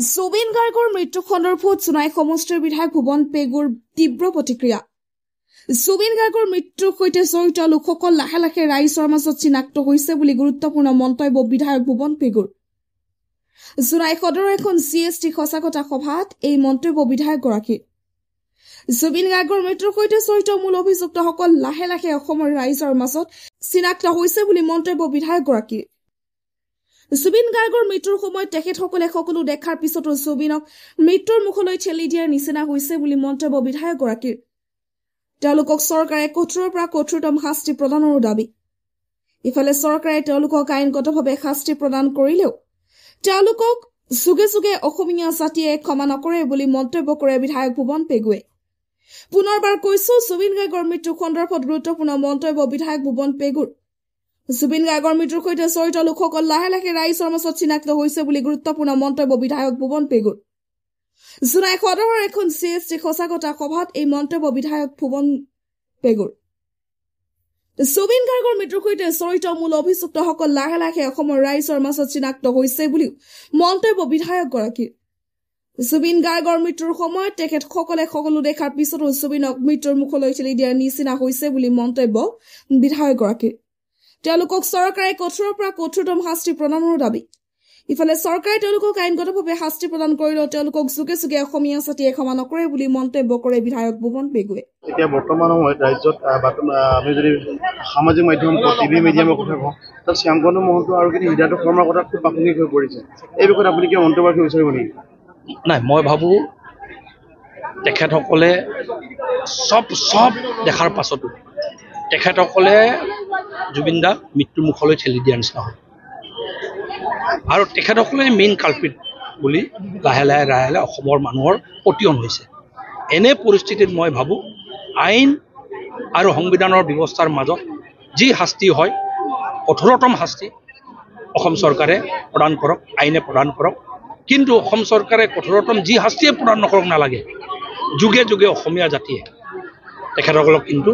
জুবিন গাৰ্গৰ মৃত্যু সন্দৰ্ভত সোণাই সমষ্টিৰ বিধায়ক ভুৱন পেগুৰ তীব্ৰ প্ৰতিক্ৰিয়া। জুবিন গাৰ্গৰ মৃত্যুৰ সৈতে জড়িত লোকসকল লাহে লাহে ৰাইজৰ মাজত চিনাক্ত হৈছে বুলি গুৰুত্বপূৰ্ণ মন্তব্য বিধায়ক ভুৱন পেগুৰ। সোণাই সদৰৰ এখন GST সঁচাকথা সভাত এই মন্তব্য বিধায়কগৰাকীৰ। জুবিন গাৰ্গৰ মৃত্যুৰ সৈতে জড়িত মূল অভিযুক্তসকল লাহে লাহে অসমৰ ৰাইজৰ মাজত চিনাক্ত হৈছে বুলি মন্তব্য বিধায়কগৰাকীৰ। জুবিন গাৰ্গৰ মৃত্যুৰ সময়ত তেখেতসকলে সকলো দেখাৰ পিছতো জুবিনক মৃত্যুৰ মুখলৈ ঠেলি দিয়াৰ নিচিনা হৈছে বুলি মন্তব্য বিধায়কগৰাকীৰ। তেওঁলোকক চৰকাৰে কঠোৰৰ পৰা কঠোৰতম শাস্তি প্ৰদানৰো দাবী। ইফালে চৰকাৰে তেওঁলোকক আইনগতভাৱে শাস্তি প্ৰদান কৰিলেও তেওঁলোকক যুগে যুগে অসমীয়া জাতিয়ে ক্ষমা নকৰে বুলি মন্তব্য কৰে বিধায়ক ভুৱন পেগুৱে। পুনৰবাৰ কৈছো, জুবিন গাৰ্গৰ মৃত্যু সন্দৰ্ভত গুৰুত্বপূৰ্ণ মন্তব্য বিধায়ক ভুৱন পেগুৰ। জুবিন গাৰ্গৰ মৃত্যুৰ সৈতে জড়িত লোকসকল লাহে লাহে ৰাইজৰ মাজত চিনাক্ত হৈছে বুলি গুৰুত্বপূৰ্ণ মন্তব্য বিধায়ক ভুৱন পেগুৰ। সোণাই সদৰৰ এখন GST সঁচাকথা সভাত এই মন্তব্য বিধায়ক ভুৱন পেগুৰ। জুবিন গাৰ্গৰ মৃত্যুৰ সৈতে জড়িত মূল অভিযুক্তসকল লাহে লাহে অসমৰ ৰাইজৰ মাজত চিনাক্ত হৈছে বুলিও মন্তব্য বিধায়কগৰাকীৰ। জুবিন গাৰ্গৰ মৃত্যুৰ সময়ত তেখেতসকলে সকলো দেখাৰ পিছতো জুবিনক মৃত্যুৰ মুখলৈ ঠেলি দিয়াৰ নিচিনা হৈছে বুলি মন্তব্য বিধায়কগৰাকীৰ। তেওঁলোকক চৰকাৰে কঠোৰৰ পৰা কঠোৰতম শাস্তি প্ৰদানৰো দাবী। ইফালে চৰকাৰে তেওঁলোকক আইনগতভাৱে শাস্তি প্ৰদান কৰিলেও তেওঁলোকক যুগে যুগে অসমীয়া জাতিয়ে ক্ষমা নকৰে বুলি মন্তব্য কৰে বিধায়ক ভুৱন পেগুৱে। এতিয়া বৰ্তমান সময়ত ৰাজ্যত আমি যদি সামাজিক মাধ্যম টিভি মিডিয়ামৰ কথা কওঁ, তাত শ্যামকান্ত মহন্ত আৰু হৃদয় শৰ্মাৰ কথা খুব প্ৰাসংগিক হৈ পৰিছে। এই বিষয়ত আপুনি কিয় মন্তব্য ৰাখিব বিচাৰিব নেকি? নাই, মই ভাবোঁ তেখেতসকলে চব দেখাৰ পাছতো তেখেতসকলে জুবিন দাক মৃত্যুৰ মুখলৈ ঠেলি দিয়াৰ নিচিনা হয় আৰু তেখেতসকলে মেইন কালপিট বুলি লাহে লাহে অসমৰ মানুহৰ পতিয়ন হৈছে। এনে পৰিস্থিতিত মই ভাবোঁ আইন আৰু সংবিধানৰ ব্যৱস্থাৰ মাজত যি শাস্তি হয়, কঠোৰতম শাস্তি অসম চৰকাৰে প্ৰদান কৰক, আইনে প্ৰদান কৰক। কিন্তু অসম চৰকাৰে কঠোৰতম যি শাস্তিয়ে প্ৰদান নকৰক নালাগে, যুগে যুগে অসমীয়া জাতিয়ে তেখেতসকলক কিন্তু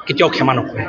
কেতিয়াও ক্ষমা নকৰে।